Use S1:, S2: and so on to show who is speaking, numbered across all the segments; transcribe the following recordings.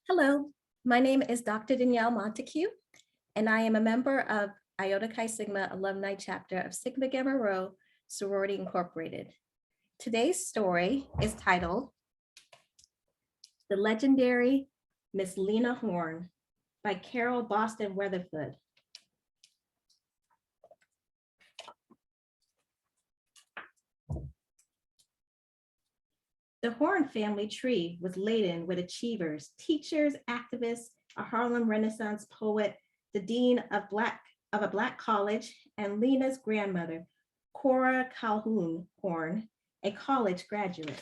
S1: Hello, my name is Dr. Danielle Montaque, and I am a member of Iota Chi Sigma alumni chapter of Sigma Gamma Rho Sorority Incorporated. Today's story is titled The Legendary Miss Lena Horne by Carole Boston Weatherford. The Horne family tree was laden with achievers, teachers, activists, a Harlem Renaissance poet, the dean of a Black college, and Lena's grandmother, Cora Calhoun Horne, a college graduate.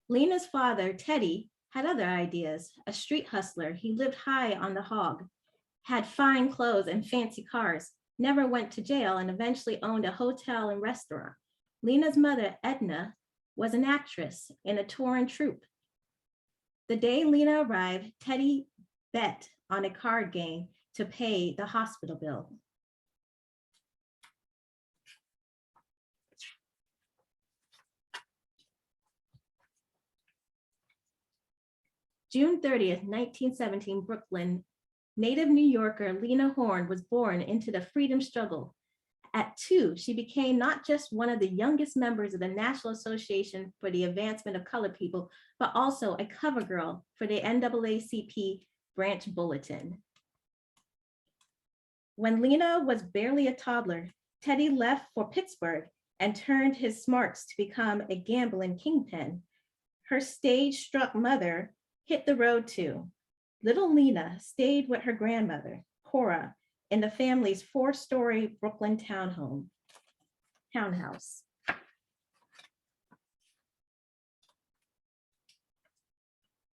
S1: Lena's father, Teddy, had other ideas. A street hustler, he lived high on the hog, had fine clothes and fancy cars, never went to jail, and eventually owned a hotel and restaurant. Lena's mother, Edna, was an actress in a touring troupe. The day Lena arrived, Teddy bet on a card game to pay the hospital bill. June 30th, 1917, Brooklyn. Native New Yorker Lena Horne was born into the freedom struggle. At 2, she became not just one of the youngest members of the National Association for the Advancement of Colored People, but also a cover girl for the NAACP branch bulletin. When Lena was barely a toddler, Teddy left for Pittsburgh and turned his smarts to become a gambling kingpin. Her stage-struck mother hit the road too. Little Lena stayed with her grandmother, Cora, in the family's 4-story Brooklyn townhouse.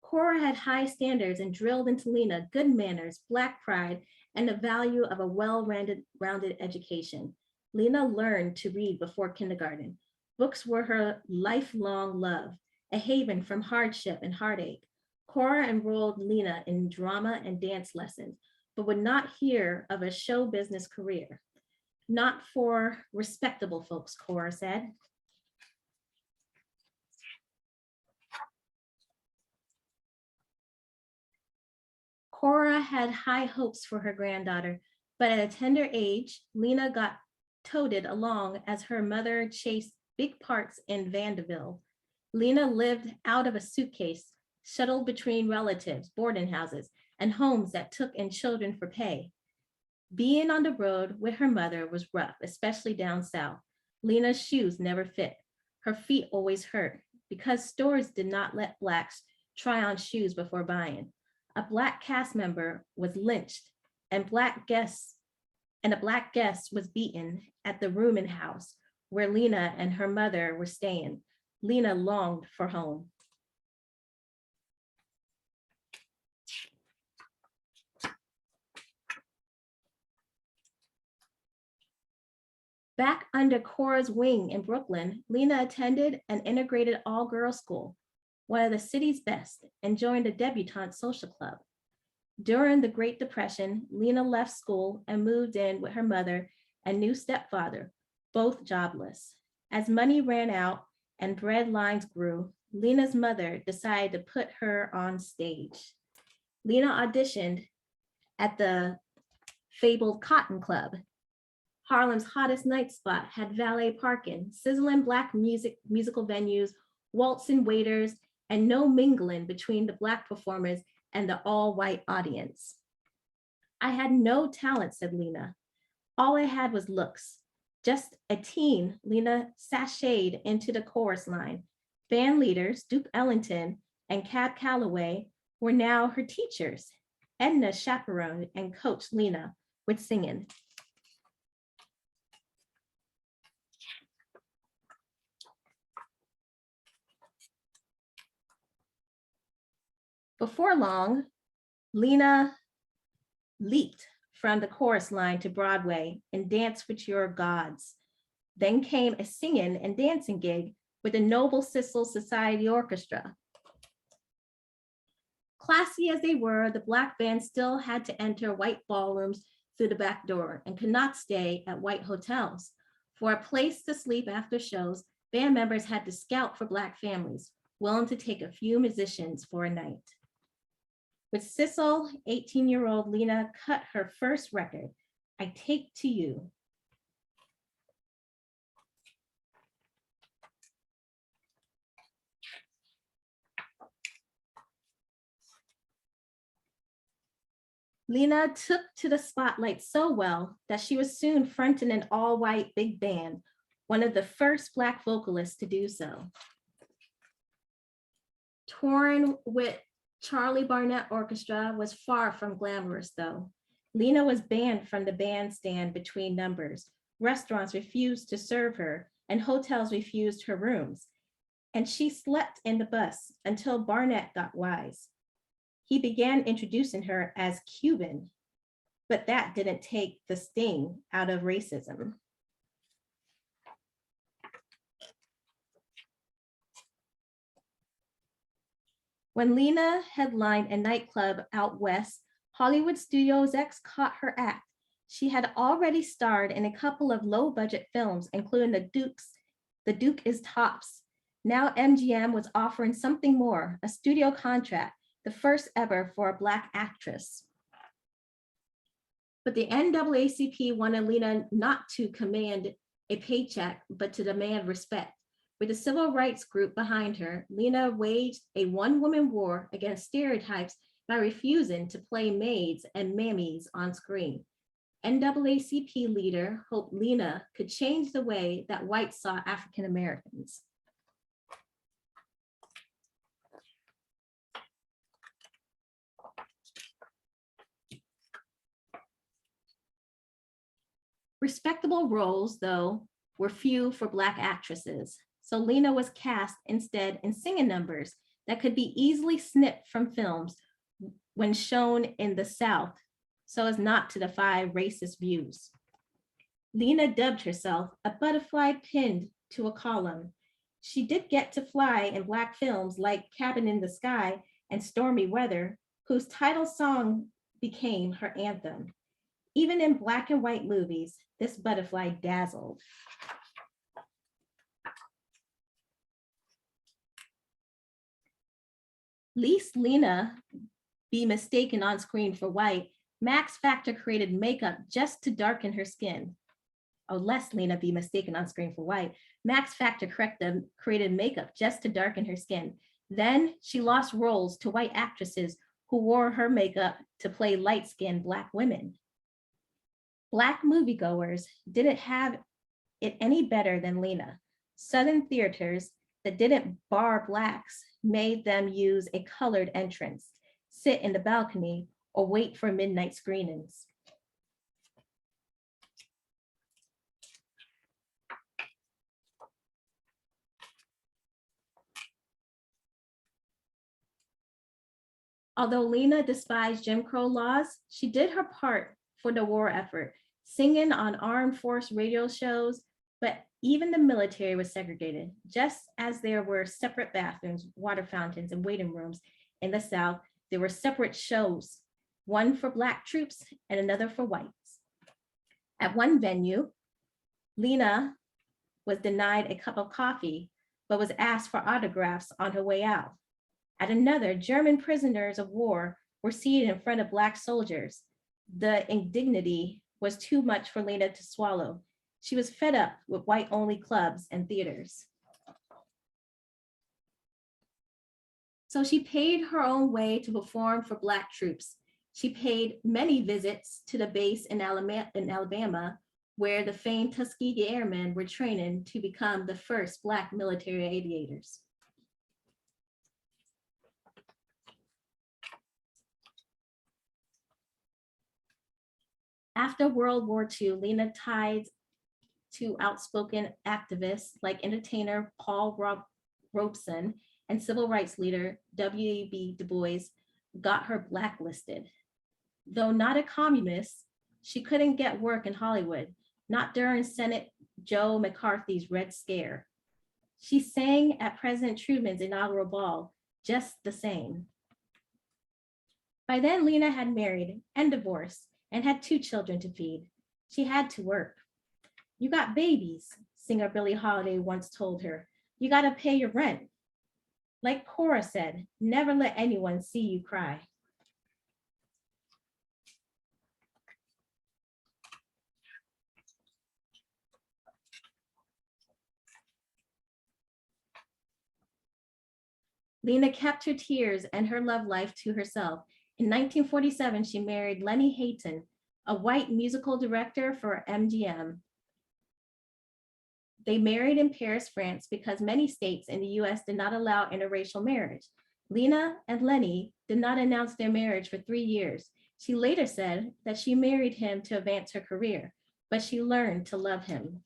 S1: Cora had high standards and drilled into Lena good manners, Black pride, and the value of a well-rounded education. Lena learned to read before kindergarten. Books were her lifelong love, a haven from hardship and heartache. Cora enrolled Lena in drama and dance lessons, but would not hear of a show business career. Not for respectable folks, Cora said. Cora had high hopes for her granddaughter, but at a tender age, Lena got toted along as her mother chased big parts in Vanderbilt. Lena lived out of a suitcase, shuttled between relatives, boarding houses, and homes that took in children for pay. Being on the road with her mother was rough, especially down south. Lena's shoes never fit. Her feet always hurt because stores did not let Blacks try on shoes before buying. A Black cast member was lynched and a Black guest was beaten at the rooming house where Lena and her mother were staying. Lena longed for home. Back under Cora's wing in Brooklyn, Lena attended an integrated all-girls school, one of the city's best, and joined a debutante social club. During the Great Depression, Lena left school and moved in with her mother and new stepfather, both jobless. As money ran out and bread lines grew, Lena's mother decided to put her on stage. Lena auditioned at the fabled Cotton Club. Harlem's hottest night spot, had valet parking, sizzling Black musical venues, waltzing waiters, and no mingling between the Black performers and the all-white audience. I had no talent, said Lena. All I had was looks. Just a teen, Lena sashayed into the chorus line. Band leaders, Duke Ellington and Cab Calloway, were now her teachers. Edna chaperoned and coached Lena with singing. Before long, Lena leaped from the chorus line to Broadway and Dance with Your Gods. Then came a singing and dancing gig with the Noble Sissel Society Orchestra. Classy as they were, the Black band still had to enter white ballrooms through the back door and could not stay at white hotels. For a place to sleep after shows, Band members had to scout for Black families, willing to take a few musicians for a night. With Sissel, 18-year-old Lena cut her first record, I Take to You. Lena took to the spotlight so well that she was soon fronting an all-white big band, one of the first Black vocalists to do so. Touring with Charlie Barnett Orchestra was far from glamorous, though. Lena was banned from the bandstand between numbers. Restaurants refused to serve her, and hotels refused her rooms. And she slept in the bus until Barnett got wise. He began introducing her as Cuban, but that didn't take the sting out of racism. When Lena headlined a nightclub out west, Hollywood Studios X caught her act. She had already starred in a couple of low-budget films, including The Duke is Tops. Now MGM was offering something more, a studio contract, the first ever for a Black actress. But the NAACP wanted Lena not to command a paycheck, but to demand respect. With the civil rights group behind her, Lena waged a one-woman war against stereotypes by refusing to play maids and mammies on screen. NAACP leader hoped Lena could change the way that whites saw African Americans. Respectable roles, though, were few for Black actresses. So Lena was cast instead in singing numbers that could be easily snipped from films when shown in the South, so as not to defy racist views. Lena dubbed herself a butterfly pinned to a column. She did get to fly in Black films like Cabin in the Sky and Stormy Weather, whose title song became her anthem. Even in Black and white movies, this butterfly dazzled. Lest Lena be mistaken on screen for white, Max Factor created makeup just to darken her skin. Oh, lest Lena be mistaken on screen for white, Max Factor created makeup just to darken her skin. Then she lost roles to white actresses who wore her makeup to play light-skinned Black women. Black moviegoers didn't have it any better than Lena. Southern theaters that didn't bar Blacks made them use a colored entrance, sit in the balcony, or wait for midnight screenings. Although Lena despised Jim Crow laws, she did her part for the war effort, singing on armed force radio shows, but even the military was segregated, just as there were separate bathrooms, water fountains, and waiting rooms in the South. There were separate shows, one for Black troops and another for whites. At one venue, Lena was denied a cup of coffee, but was asked for autographs on her way out. At another, German prisoners of war were seated in front of Black soldiers. The indignity was too much for Lena to swallow. She was fed up with white-only clubs and theaters. So she paid her own way to perform for Black troops. She paid many visits to the base in Alabama, where the famed Tuskegee Airmen were training to become the first Black military aviators. After World War II, Lena tied to outspoken activists like entertainer Paul Robeson and civil rights leader W.E.B. Du Bois got her blacklisted. Though not a communist, she couldn't get work in Hollywood, not during Senate Joe McCarthy's Red Scare. She sang at President Truman's inaugural ball, just the same. By then, Lena had married and divorced and had 2 children to feed. She had to work. You got babies, singer Billie Holiday once told her. You gotta pay your rent. Like Cora said, never let anyone see you cry. Lena kept her tears and her love life to herself. In 1947, she married Lenny Hayton, a white musical director for MGM. They married in Paris, France, because many states in the US did not allow interracial marriage. Lena and Lenny did not announce their marriage for 3 years. She later said that she married him to advance her career, but she learned to love him.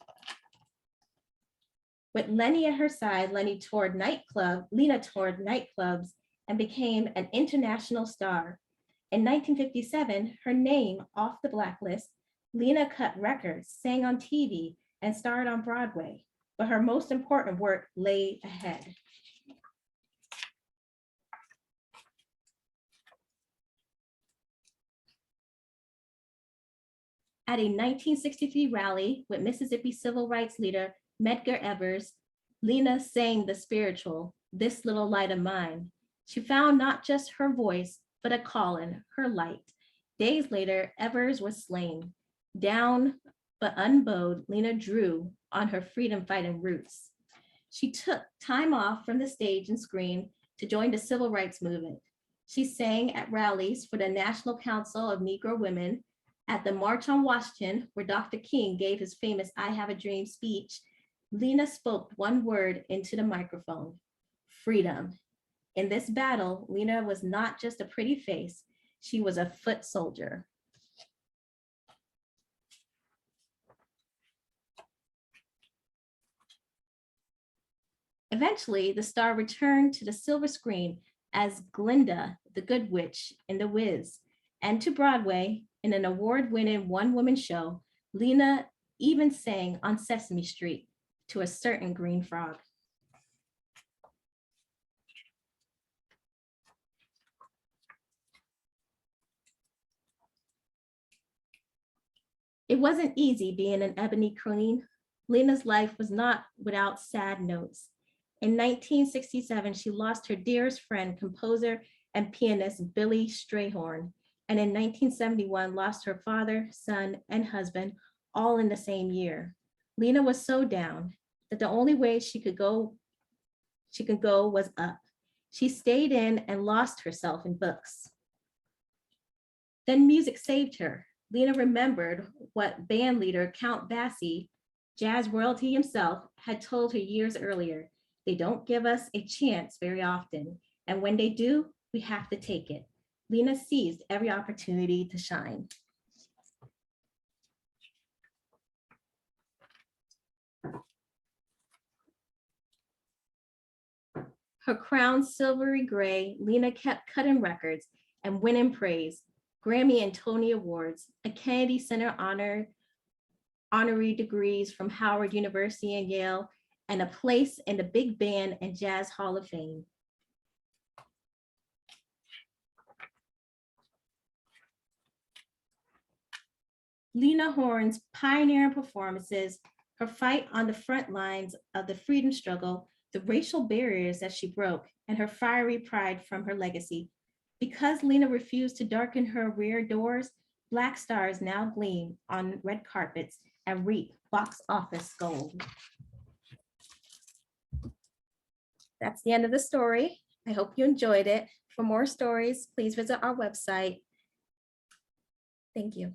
S1: With Lenny at her side, Lena toured nightclubs and became an international star. In 1957, her name off the blacklist, Lena cut records, sang on TV, and starred on Broadway, but her most important work lay ahead. At a 1963 rally with Mississippi civil rights leader Medgar Evers, Lena sang the spiritual, This Little Light of Mine. She found not just her voice, but a calling, her light. Days later, Evers was slain. Down but unbowed, Lena drew on her freedom fighting roots. She took time off from the stage and screen to join the civil rights movement. She sang at rallies for the National Council of Negro Women, at the March on Washington, where Dr. King gave his famous I Have a Dream speech. Lena spoke one word into the microphone, freedom. In this battle, Lena was not just a pretty face, she was a foot soldier. Eventually, the star returned to the silver screen as Glinda, the Good Witch in The Wiz, and to Broadway in an award-winning one-woman show. Lena even sang on Sesame Street to a certain green frog. It wasn't easy being an ebony queen. Lena's life was not without sad notes. In 1967, she lost her dearest friend, composer and pianist Billy Strayhorn, and in 1971 lost her father, son, and husband, all in the same year. Lena was so down that the only way she could go was up. She stayed in and lost herself in books. Then music saved her. Lena remembered what band leader Count Basie, jazz royalty himself, had told her years earlier. They don't give us a chance very often, and when they do, we have to take it. Lena seized every opportunity to shine. Her crown silvery gray, Lena kept cutting records and winning praise, Grammy and Tony Awards, a Kennedy Center honorary degrees from Howard University and Yale, and a place in the Big Band and Jazz Hall of Fame. Lena Horne's pioneering performances, her fight on the front lines of the freedom struggle, the racial barriers that she broke, and her fiery pride from her legacy. Because Lena refused to darken her rear doors, Black stars now gleam on red carpets and reap box office gold. That's the end of the story. I hope you enjoyed it. For more stories, please visit our website. Thank you.